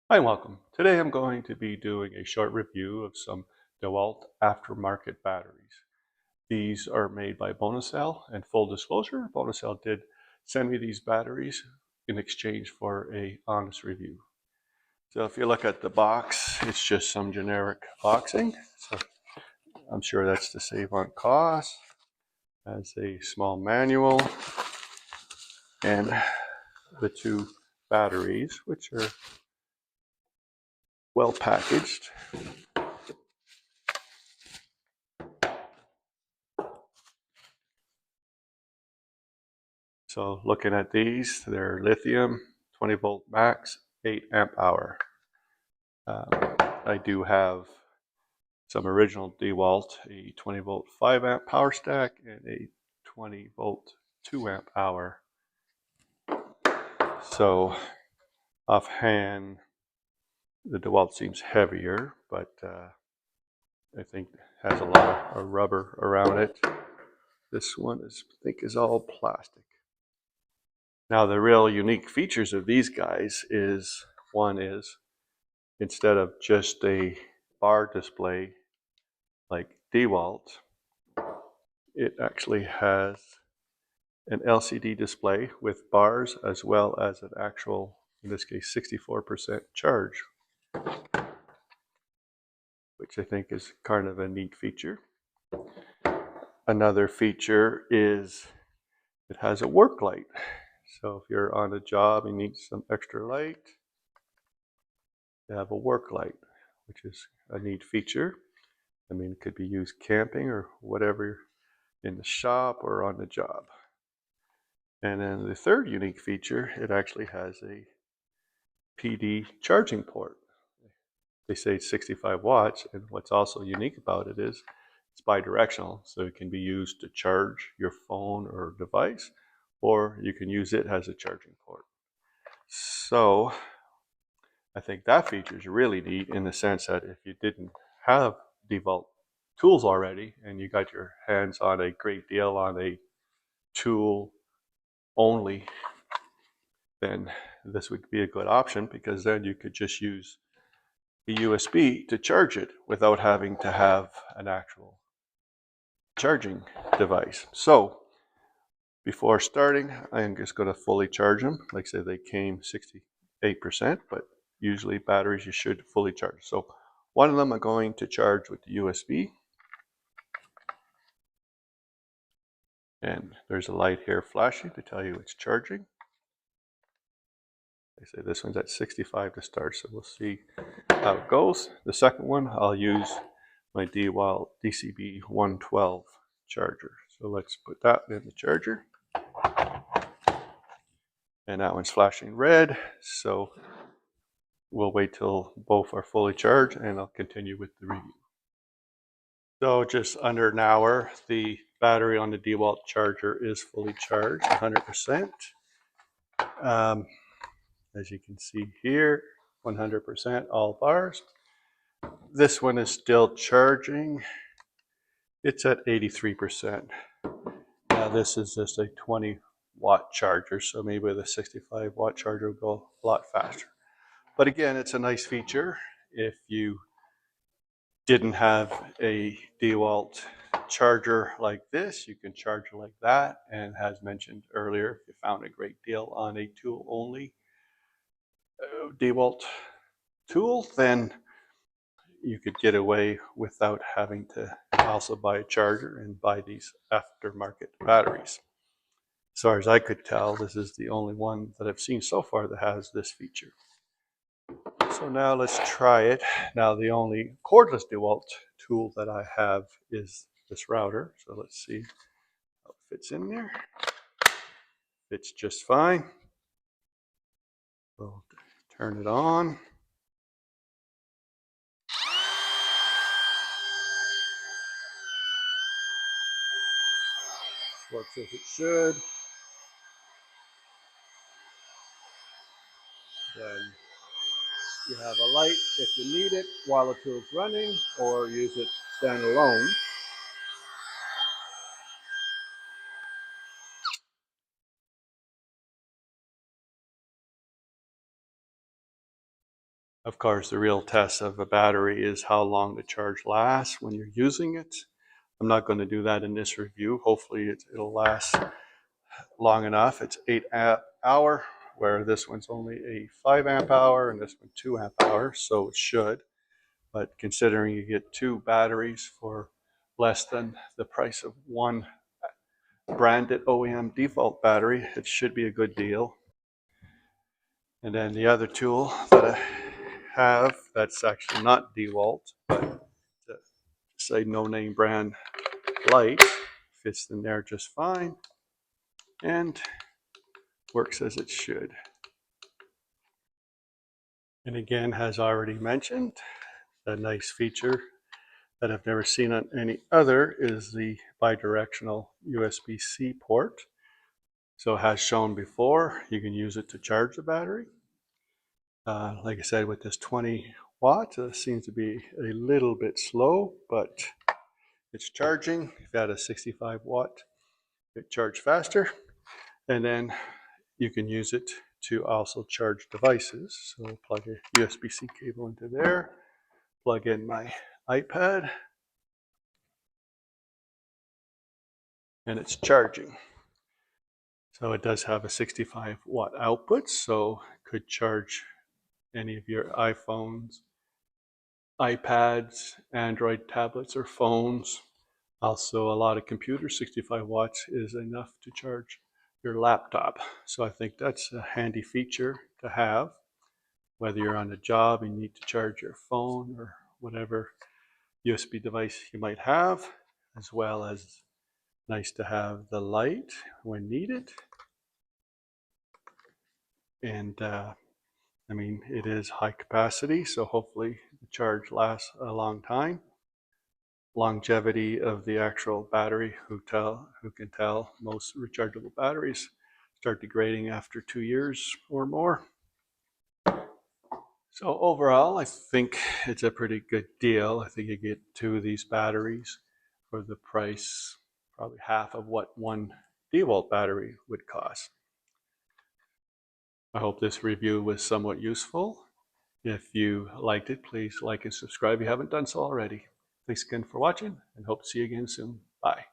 Hi, welcome. Today I'm going to be doing a short review of some DeWalt aftermarket batteries. These are made by Bonacell, and full disclosure, Bonacell did send me these batteries in exchange for an honest review. So if you look at the box, it's just some generic boxing. So I'm sure that's to save on cost. Has a small manual and the two batteries, which are well packaged. So looking at these, they're lithium, 20 volt max, 8 amp hour. I do have some original DeWalt, a 20 volt 5 amp power stack and a 20 volt 2 amp hour. So offhand, the DeWalt seems heavier, but I think it has a lot of rubber around it. This one I think is all plastic. Now the real unique features of these guys is, one is, instead of just a bar display like DeWalt, it actually has an LCD display with bars as well as an actual, in this case, 64% charge, which I think is kind of a neat feature. Another feature is it has a work light. So if you're on a job and need some extra light, you have a work light, which is a neat feature. I mean, it could be used camping or whatever, in the shop or on the job. And then the third unique feature, it actually has a PD charging port. They say it's 65 watts, and what's also unique about it is it's bidirectional, so it can be used to charge your phone or device, or you can use it as a charging port. So I think that feature is really neat in the sense that if you didn't have DeWalt tools already and you got your hands on a great deal on a tool only, then this would be a good option, because then you could just use the USB to charge it without having to have an actual charging device. So before starting, I'm just going to fully charge them. Like I said, they came 68%, but usually batteries you should fully charge. So one of them I'm going to charge with the USB. And there's a light here flashing to tell you it's charging. They say this one's at 65 to start, so we'll see how it goes. The second one, I'll use my DeWalt DCB-112 charger. So let's put that in the charger. And that one's flashing red, so we'll wait till both are fully charged and I'll continue with the review. So just under an hour, the battery on the DeWalt charger is fully charged, 100%. As you can see here, 100% all bars. This one is still charging. It's at 83%. Now this is just a 20 watt charger, so maybe with a 65 watt charger will go a lot faster. But again, it's a nice feature. If you didn't have a DeWalt charger like this, you can charge it like that. And as mentioned earlier, if you found a great deal on a tool only DeWalt tool, then you could get away without having to also buy a charger and buy these aftermarket batteries. As far as I could tell, this is the only one that I've seen so far that has this feature. So now let's try it. Now the only cordless DeWalt tool that I have is this router. So let's see how it fits in there. Fits just fine. We'll turn it on. Works as it should. Then you have a light if you need it while the tool is running, or use it standalone. Of course, the real test of a battery is how long the charge lasts when you're using it. I'm not going to do that in this review. Hopefully it'll last long enough. It's 8 amp hour, where this one's only a 5 amp hour and this one 2 amp hour, so it should. But considering you get 2 batteries for less than the price of one branded OEM default battery, it should be a good deal. And then the other tool that I have, that's actually not DeWalt, but say no name brand light, fits in there just fine and works as it should. And again, as already mentioned, a nice feature that I've never seen on any other is the bidirectional USB-C port. So as shown before, you can use it to charge the battery. Like I said, with this 20 watt, it seems to be a little bit slow, but it's charging. If you had a 65 watt, it charged faster. And then you can use it to also charge devices. So plug a USB-C cable into there, plug in my iPad, and it's charging. So it does have a 65 watt output, so it could charge any of your iPhones, iPads, Android tablets, or phones. Also, a lot of computers, 65 watts is enough to charge your laptop. So I think that's a handy feature to have, whether you're on a job and you need to charge your phone or whatever USB device you might have, as well as nice to have the light when needed. And I mean, it is high capacity, so hopefully the charge lasts a long time. Longevity of the actual battery, who can tell? Most rechargeable batteries start degrading after 2 years or more. So overall, I think it's a pretty good deal. I think you get 2 of these batteries for the price, probably half of what one DeWalt battery would cost. I hope this review was somewhat useful. If you liked it, please like and subscribe if you haven't done so already. Thanks again for watching, and hope to see you again soon. Bye.